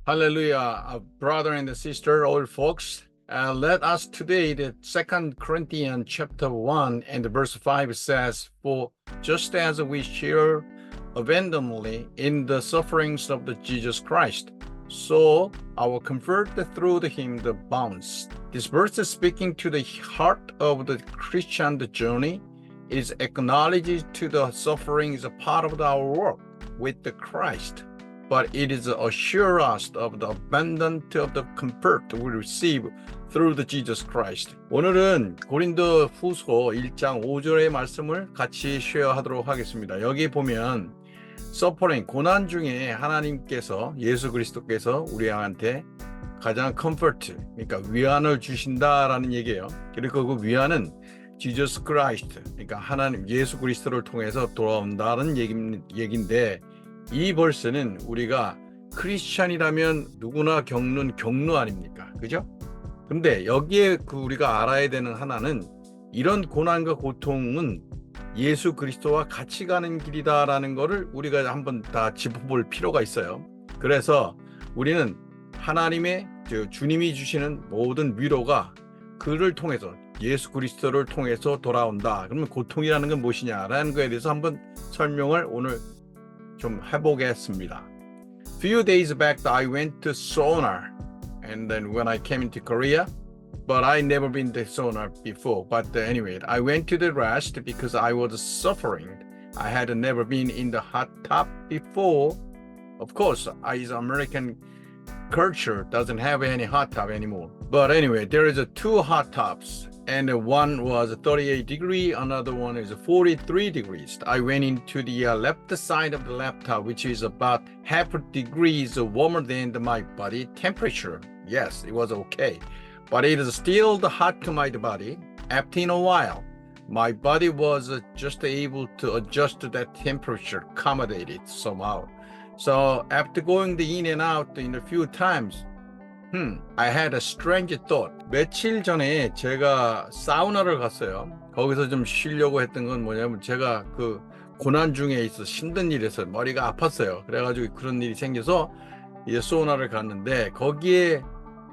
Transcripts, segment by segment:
Hallelujah, brother and sister, all folks. Let us today, the Second Corinthians chapter 1 and verse 5 says, "For just as we share abundantly in the sufferings of the Jesus Christ, so our comfort through him abounds." This verse is speaking to the heart of the Christian journey. It is acknowledged to the suffering is a part of our work with the Christ. But it is assure us of the abundance of the comfort we receive through the Jesus Christ. 오늘은 고린도 후서 1장 5절의 말씀을 같이 쉐어하도록 하겠습니다. 여기 보면 서퍼링, 고난 중에 하나님께서 예수 그리스도께서 우리한테 가장 comfort, 그러니까 위안을 주신다라는 얘기예요. 그리고 그 위안은 Jesus Christ, 그러니까 하나님 예수 그리스도를 통해서 돌아온다는 얘기인데 이 벌스는 우리가 크리스찬이라면 누구나 겪는 경로 아닙니까? 그죠? 근데 여기에 우리가 알아야 되는 하나는 이런 고난과 고통은 예수 그리스도와 같이 가는 길이다라는 거를 우리가 한번 다 짚어볼 필요가 있어요. 그래서 우리는 하나님의 주님이 주시는 모든 위로가 그를 통해서 예수 그리스도를 통해서 돌아온다. 그러면 고통이라는 건 무엇이냐라는 거에 대해서 한번 설명을 오늘 좀 해보겠습니다. Few days back I went to sauna and then when I came into Korea, but I never been to sauna before. But anyway, I went to the rest because I was suffering. I had never been in the hot tub before. Of course, American culture doesn't have any hot tub anymore. But anyway, there is two hot tubs. And one was 38 degrees, another one is 43 degrees. I went into the left side of the laptop, which is about half degrees warmer than my body temperature. Yes, it was okay. But it is still hot to my body. After a while, my body was just able to adjust to that temperature, accommodate it somehow. So after going in and out in a few times, I had a strange thought. 며칠 전에 제가 사우나를 갔어요. 거기서 좀 쉬려고 했던 건 뭐냐면 제가 그 고난 중에 있어 힘든 일에서 머리가 아팠어요. 그래가지고 그런 일이 생겨서 이제 사우나를 갔는데 거기에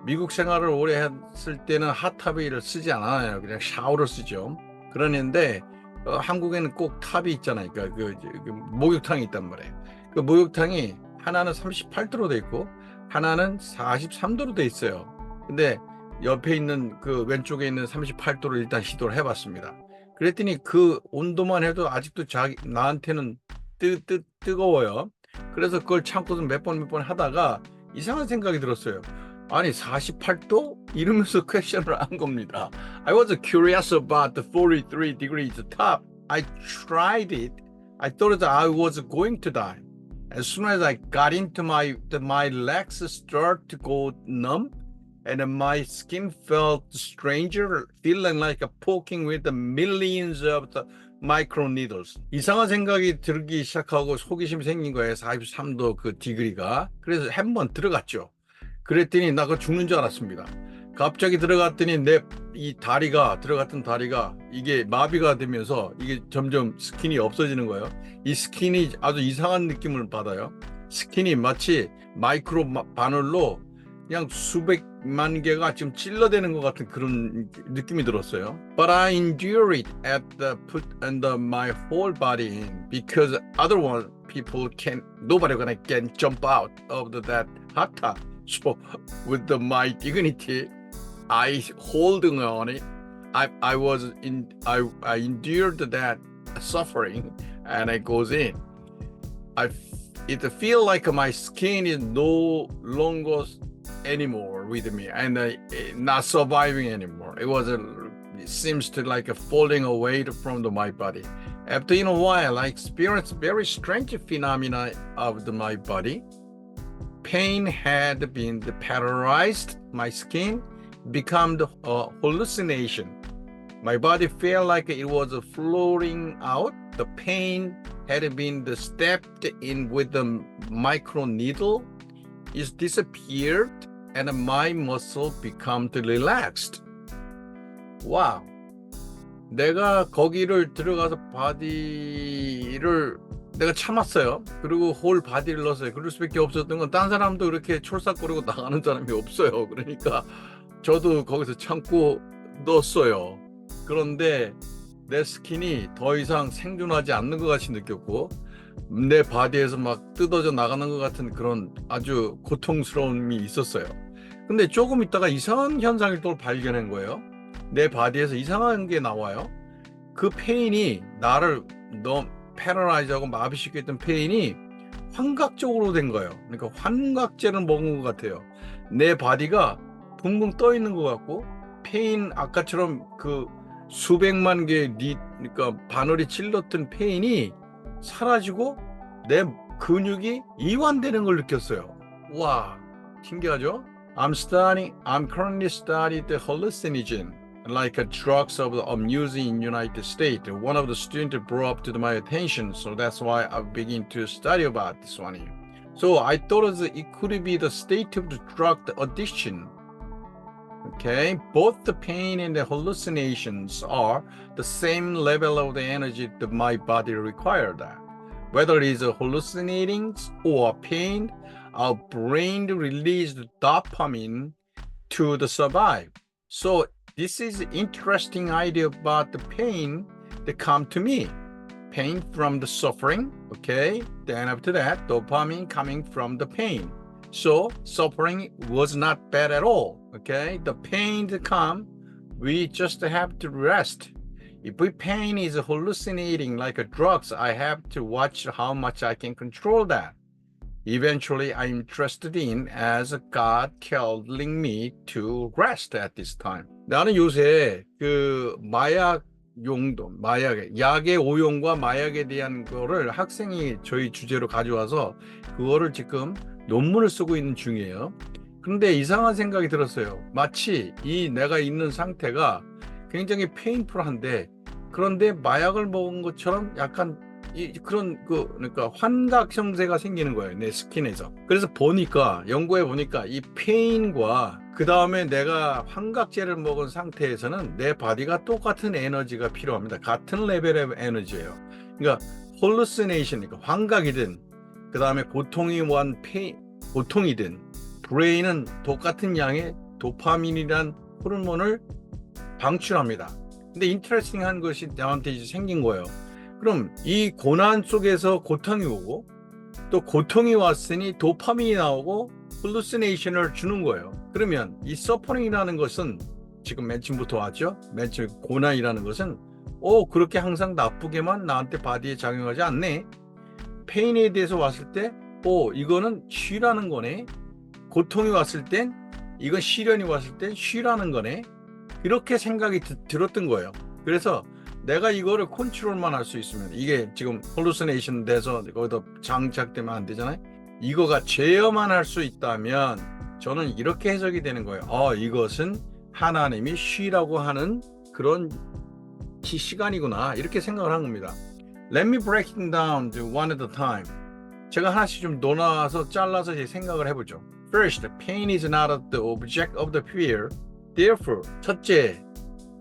미국 생활을 오래 했을 때는 핫타브를 쓰지 않아요. 그냥 샤워를 쓰죠. 그러는데 한국에는 꼭 탑이 있잖아요. 그러니까 그 목욕탕이 있단 말이에요. 그 목욕탕이 하나는 38도로 돼 있고 하나는 43도로 돼 있어요. 근데 옆에 있는 그 왼쪽에 있는 38도를 일단 시도를 해봤습니다. 그랬더니 그 온도만 해도 아직도 나한테는 뜨거워요. 그래서 그걸 참고서 몇 번 하다가 이상한 생각이 들었어요. 아니 48도? 이러면서 퀘션을 한 겁니다. I was curious about the 43 degrees top. I tried it. I thought that I was going to die. As soon as I got into my legs start to go numb and my skin felt stranger, feeling like a poking with the millions of the micro needles. 이상한 생각이 들기 시작하고 호기심이 생긴 거예요. 43도 그 디그리가. 그래서 한번 들어갔죠. 그랬더니 나 그거 죽는 줄 알았습니다. 갑자기 들어갔더니 이 들어갔던 다리가 이게 마비가 되면서 이게 점점 스킨이 없어지는 거예요. 이 스킨이 아주 이상한 느낌을 받아요. 스킨이 마치 마이크로 바늘로 그냥 수백만 개가 지금 찔러대는 것 같은 그런 느낌이 들었어요. But I endure it at the put under my whole body in because otherwise nobody gonna can jump out of that hot tub. So with my dignity, I holding on it. I endured that suffering, and it goes in. It feel like my skin is no longer anymore with me, and not surviving anymore. It seems to like falling away from my body. After a while, I experienced very strange phenomena of my body. Pain had been paralyzed my skin. Become the hallucination. My body felt like it was flowing out. The pain had been stepped in with the micro needle. It disappeared and my muscle became relaxed. Wow. 내가 거기를 들어가서 바디를 내가 참았어요. 그리고 홀 바디를 넣었어요. 그럴 수밖에 없었던 건 딴 사람도 그렇게 촐싹거리고 나가는 사람이 없어요. 그러니까 저도 거기서 참고 넣었어요. 그런데 내 스킨이 더 이상 생존하지 않는 것 같이 느꼈고 내 바디에서 막 뜯어져 나가는 것 같은 그런 아주 고통스러움이 있었어요. 근데 조금 있다가 이상한 현상을 또 발견한 거예요. 내 바디에서 이상한 게 나와요. 그 페인이 나를 너무 패러라이즈하고 마비시켰던 페인이 환각적으로 된 거예요. 그러니까 환각제를 먹은 것 같아요. 내 바디가 붕붕 떠 있는 것 같고 페인 아까처럼 그 수백만 개의 그러니까 바늘이 찔렀던 페인이 사라지고 내 근육이 이완되는 걸 느꼈어요. 와, 신기하죠? I'm currently studying the hallucinogen, like a drugs of music in United States. One of the students brought up to my attention, so that's why I begin to study about this one. So I thought it could be the state of the drug addiction. Okay, both the pain and the hallucinations are the same level of the energy that my body required. Whether it is hallucinating or pain, our brain released dopamine to the survive. So this is interesting idea about the pain that come to me. Pain from the suffering, okay? Then after that, dopamine coming from the pain. So suffering was not bad at all, okay? The pain to come, we just have to rest. If the pain is hallucinating like a drugs, I have to watch how much I can control that. Eventually, I'm interested in as God telling me to rest at this time. 나는 요새 그 마약 용도, 약의 오용과 마약에 대한 거를 학생이 저희 주제로 가져와서 그거를 지금 논문을 쓰고 있는 중이에요. 그런데 이상한 생각이 들었어요. 마치 이 내가 있는 상태가 굉장히 페인풀한데 그런데 마약을 먹은 것처럼 약간 그러니까 환각 형태가 생기는 거예요. 내 스킨에서. 그래서 연구해 보니까 이 페인과 그 다음에 내가 환각제를 먹은 상태에서는 내 바디가 똑같은 에너지가 필요합니다. 같은 레벨의 에너지예요. 그러니까 hallucination, 그러니까 환각이든 그 다음에 고통이든 브레인은 똑같은 양의 도파민이란 호르몬을 방출합니다. 근데 인터레스팅한 것이 나한테 이제 생긴 거예요. 그럼 이 고난 속에서 고통이 오고 또 고통이 왔으니 도파민이 나오고 hallucination을 주는 거예요. 그러면 이 suffering이라는 것은 지금 맨 처음부터 왔죠. 맨 처음 고난이라는 것은 그렇게 항상 나쁘게만 나한테 바디에 작용하지 않네. 페인에 대해서 왔을 때 이거는 쉬라는 거네. 고통이 왔을 땐 이건 시련이 왔을 땐 쉬라는 거네. 이렇게 생각이 들었던 거예요. 그래서 내가 이거를 컨트롤만 할 수 있으면 이게 지금 hallucination 돼서 거기다 장착되면 안 되잖아요. 이거가 제어만 할 수 있다면 저는 이렇게 해석이 되는 거예요. 이것은 하나님이 쉬라고 하는 그런 시간이구나 이렇게 생각을 한 겁니다. Let me break it down to one at a time. 제가 하나씩 좀 잘라서 생각을 해보죠. First, pain is not the object of the fear. Therefore, 첫째,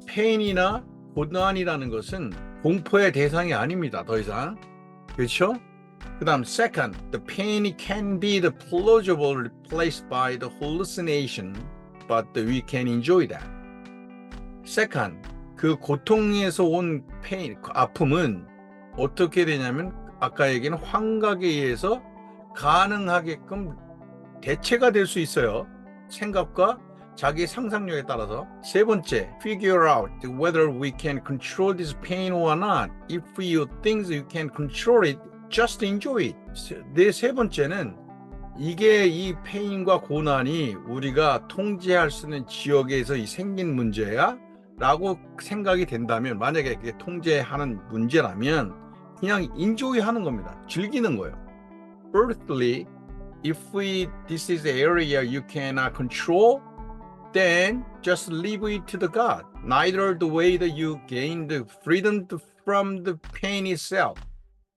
pain이나 고난이라는 것은 공포의 대상이 아닙니다. 더 이상. 그렇죠? 그 다음 second, the pain can be the plausible replaced by the hallucination, but we can enjoy that. second, 그 고통에서 온 pain, 아픔은 어떻게 되냐면 아까 얘기한 환각에 의해서 가능하게끔 대체가 될 수 있어요. 생각과 자기 상상력에 따라서. 세 번째, figure out whether we can control this pain or not. If you think you can control it, just enjoy it. 세 번째는 이게 이 페인과 고난이 우리가 통제할 수 있는 지역에서 생긴 문제야? 라고 생각이 된다면, 만약에 그게 통제하는 문제라면 그냥 enjoy 하는 겁니다. 즐기는 거예요. Earthly, if this is the area you cannot control, then just leave it to the God. Neither the way that you gain the freedom from the pain itself.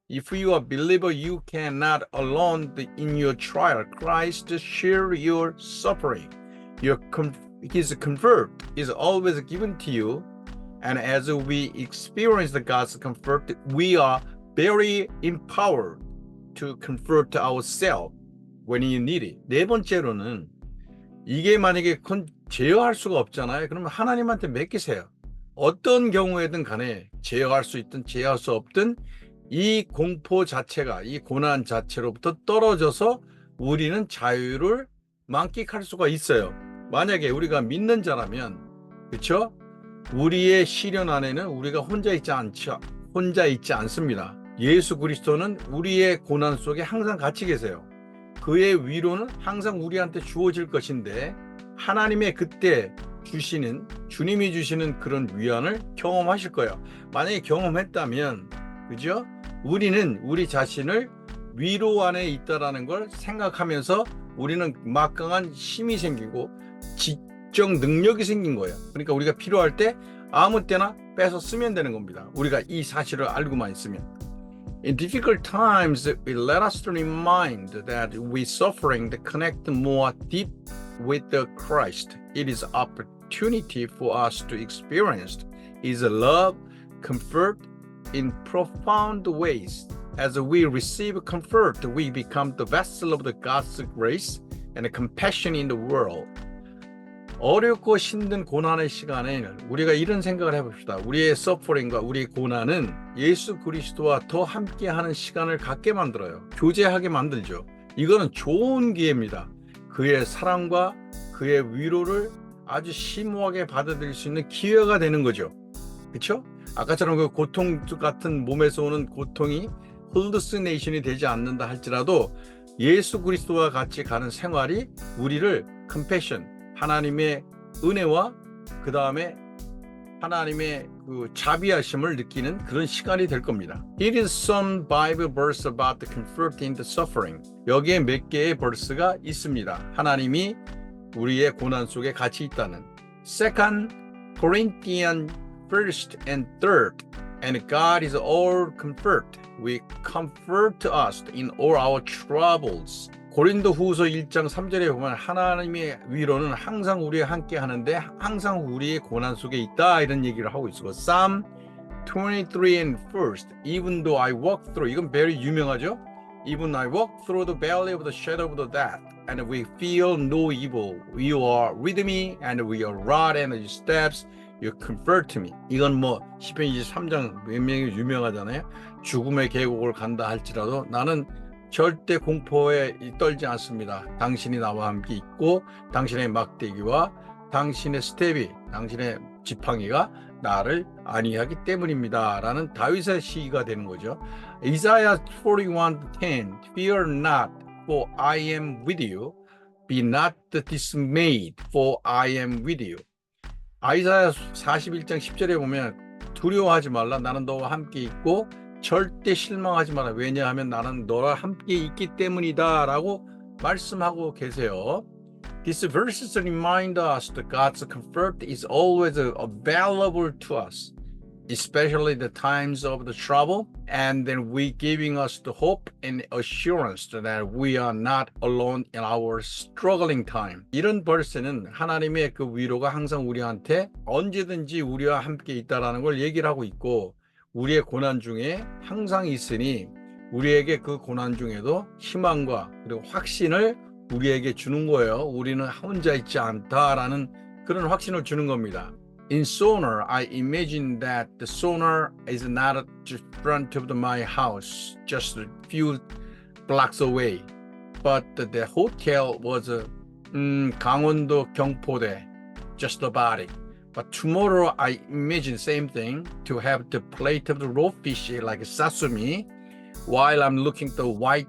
If you are a believer, you cannot alone in your trial. Christ share your suffering. His comfort is always given to you. And as we experience the God's comfort, we are very empowered to comfort ourselves when you need it. 네 번째로는 이게 만약에 제어할 수가 없잖아요. 그러면 하나님한테 맡기세요. 어떤 경우에든 간에 제어할 수 있든 제어할 수 없든 이 공포 자체가, 이 고난 자체로부터 떨어져서 우리는 자유를 만끽할 수가 있어요. 만약에 우리가 믿는 자라면, 그렇죠? 우리의 시련 안에는 우리가 혼자 있지 않습니다. 예수 그리스도는 우리의 고난 속에 항상 같이 계세요. 그의 위로는 항상 우리한테 주어질 것인데, 하나님의 그때 주님이 주시는 그런 위안을 경험하실 거예요. 만약에 경험했다면, 그죠? 우리는 우리 자신을 위로 안에 있다라는 걸 생각하면서 우리는 막강한 힘이 생기고 지적 능력이 생긴 거예요. 그러니까 우리가 필요할 때 아무 때나 빼서 쓰면 되는 겁니다. 우리가 이 사실을 알고만 있으면. In difficult times, it let us to remind that we suffering to connect more deep with the Christ. It is opportunity for us to experience His love, comfort in profound ways. As we receive comfort, we become the vessel of the God's grace and compassion in the world. 어렵고 힘든 고난의 시간에는 우리가 이런 생각을 해봅시다. 우리의 서퍼링과 우리의 고난은 예수 그리스도와 더 함께하는 시간을 갖게 만들어요. 교제하게 만들죠. 이거는 좋은 기회입니다. 그의 사랑과 그의 위로를 아주 심오하게 받아들일 수 있는 기회가 되는 거죠. 그렇죠? 아까처럼 그 고통 같은 몸에서 오는 고통이 홀루시네이션이 되지 않는다 할지라도 예수 그리스도와 같이 가는 생활이 우리를 컴패션, 하나님의 은혜와 그 다음에 하나님의 그 자비하심을 느끼는 그런 시간이 될 겁니다. Here is some Bible verse about the comfort in the suffering. 여기에 몇 개의 verse가 있습니다. 하나님이 우리의 고난 속에 같이 있다는. 2 Corinthians 1st and 3rd. And God is all comfort. We comfort us in all our troubles. 고린도 후서 1장 3절에 보면 하나님의 위로는 항상 우리와 함께 하는데 항상 우리의 고난 속에 있다 이런 얘기를 하고 있고 Psalm 23 and 1st Even though I walk through 이건 very 유명하죠. Even I walk through the valley of the shadow of the death and we feel no evil. You are with me and we are rod and your steps you comfort me. 이건 뭐 시편 23장 몇 명이 유명하잖아요. 죽음의 계곡을 간다 할지라도 나는 절대 공포에 떨지 않습니다. 당신이 나와 함께 있고 당신의 막대기와 당신의 스텝이 당신의 지팡이가 나를 안위하기 때문입니다. 라는 다윗의 시가 되는 거죠. 이사야 41:10 Fear not, for I am with you. Be not dismayed, for I am with you. 이사야 41장 10절에 보면 두려워하지 말라. 나는 너와 함께 있고 절대 실망하지 마라. 왜냐하면 나는 너와 함께 있기 때문이다 라고 말씀하고 계세요. These verses remind us that God's comfort is always available to us, especially the times of the trouble, and then we giving us the hope and assurance that we are not alone in our struggling time. 이런 verse는 하나님의 그 위로가 항상 우리한테 언제든지 우리와 함께 있다라는 걸 얘기를 하고 있고 우리의 고난 중에 항상 있으니 우리에게 그 고난 중에도 희망과 그리고 확신을 우리에게 주는 거예요. 우리는 혼자 있지 않다라는 그런 확신을 주는 겁니다. In Sonar, I imagine that the Sonar is not just in front of my house, just a few blocks away, but the hotel was 강원도 경포대, just about it. But tomorrow I imagine same thing, to have the plate of the raw fish like sashimi while I'm looking at the white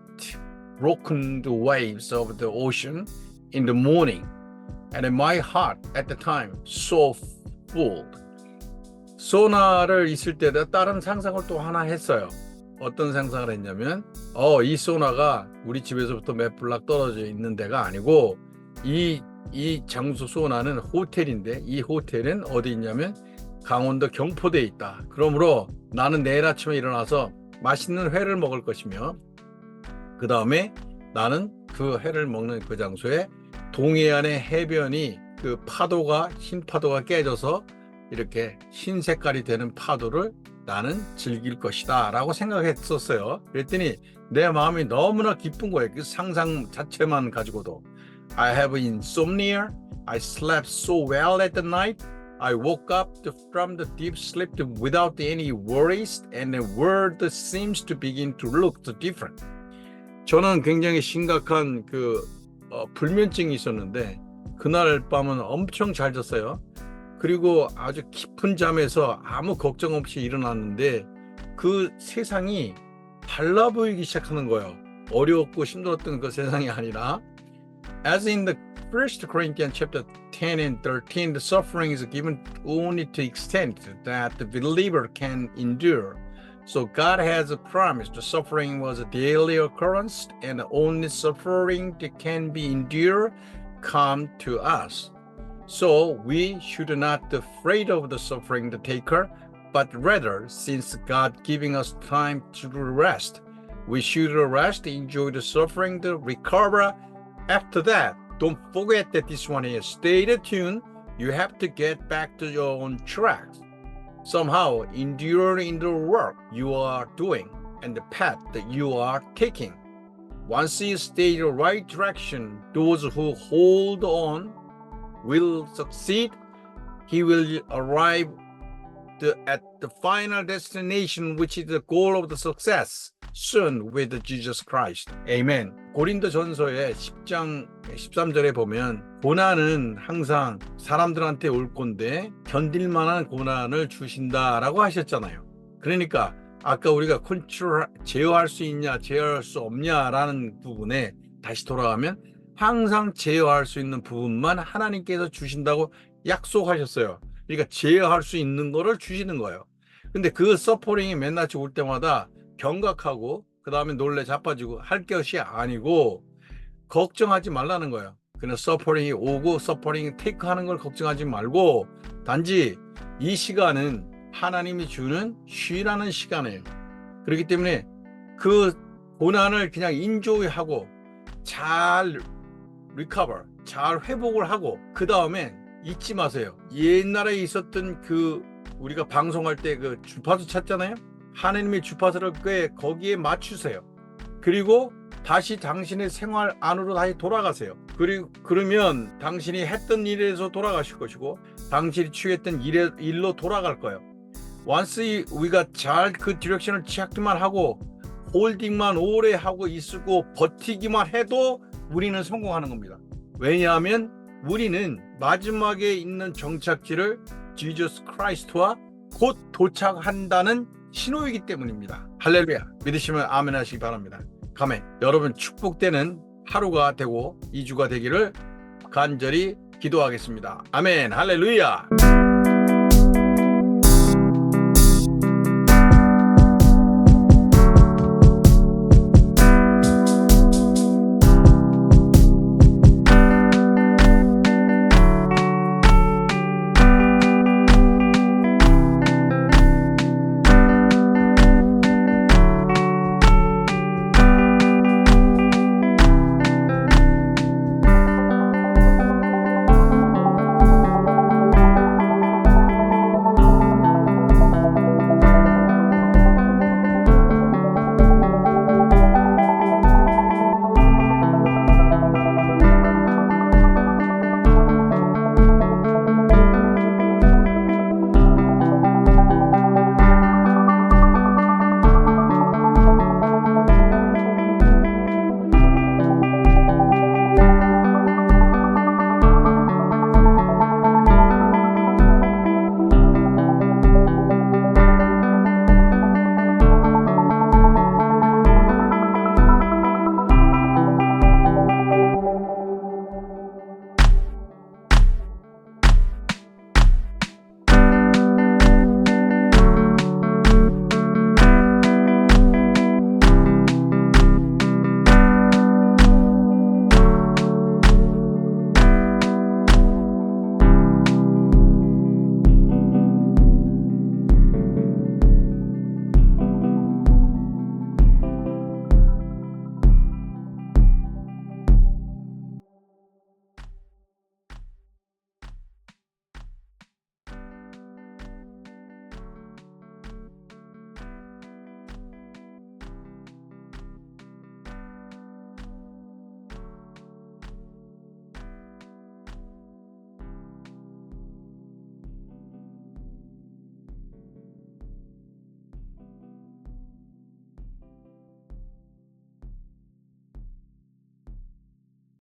broken waves of the ocean in the morning. And my heart at the time so full. 소나를 있을 때 다른 상상을 또 하나 했어요. 어떤 상상을 했냐면 이 소나가 우리 집에서부터 몇 블락 떨어져 있는 데가 아니고 이 장소 소나는 호텔인데 이 호텔은 어디 있냐면 강원도 경포대에 있다. 그러므로 나는 내일 아침에 일어나서 맛있는 회를 먹을 것이며 그 다음에 나는 그 회를 먹는 그 장소에 동해안의 해변이 그 파도가 흰 파도가 깨져서 이렇게 흰 색깔이 되는 파도를 나는 즐길 것이다 라고 생각했었어요. 그랬더니 내 마음이 너무나 기쁜 거예요. 그 상상 자체만 가지고도. I have insomnia. I slept so well at the night. I woke up from the deep sleep without any worries and the world seems to begin to look different. 저는 굉장히 심각한 불면증이 있었는데 그날 밤은 엄청 잘 잤어요. 그리고 아주 깊은 잠에서 아무 걱정 없이 일어났는데 그 세상이 달라 보이기 시작하는 거예요. 어려웠고 힘들었던 그 세상이 아니라 As in the 1 Corinthians chapter 10 and 13, the suffering is given only to extent that the believer can endure. So God has promised the suffering was a daily occurrence and only suffering that can be endured come to us. So we should not be afraid of the suffering the taker, but rather, since God giving us time to rest, we should rest, enjoy the suffering, to recover. After that, don't forget that this one is stay tuned. You have to get back to your own track. Somehow endure in the work you are doing and the path that you are taking. Once you stay in the right direction, those who hold on will succeed. He will arrive at the final destination, which is the goal of the success, soon with Jesus Christ. Amen. 고린도전서의 10장 13절에 보면 고난은 항상 사람들한테 올 건데 견딜 만한 고난을 주신다라고 하셨잖아요. 그러니까 아까 우리가 제어할 수 있냐 제어할 수 없냐라는 부분에 다시 돌아가면 항상 제어할 수 있는 부분만 하나님께서 주신다고 약속하셨어요. 그러니까 제어할 수 있는 거를 주시는 거예요. 근데 그 서포링이 맨날 올 때마다 경각하고 그 다음에 놀래 자빠지고 할 것이 아니고 걱정하지 말라는 거예요. 그냥 서포링이 오고 서포링이 테이크하는 걸 걱정하지 말고 단지 이 시간은 하나님이 주는 쉬라는 시간이에요. 그렇기 때문에 그 고난을 그냥 인조이하고 잘 리커버, 잘 회복을 하고 그 다음에 잊지 마세요. 옛날에 있었던 우리가 방송할 때 주파수 찾잖아요. 하나님의 주파수를 거기에 맞추세요. 그리고 다시 당신의 생활 안으로 다시 돌아가세요. 그러면 당신이 했던 일에서 돌아가실 것이고 당신이 취했던 일로 돌아갈 거예요. once 우리가 잘 그 디렉션을 취하기만 하고 홀딩만 오래 하고 있고 버티기만 해도 우리는 성공하는 겁니다. 왜냐하면 우리는 마지막에 있는 정착지를 지저스 크라이스트와 곧 도착한다는 신호이기 때문입니다. 할렐루야. 믿으시면 아멘 하시기 바랍니다. 아멘. 여러분 축복되는 하루가 되고 2주가 되기를 간절히 기도하겠습니다. 아멘. 할렐루야.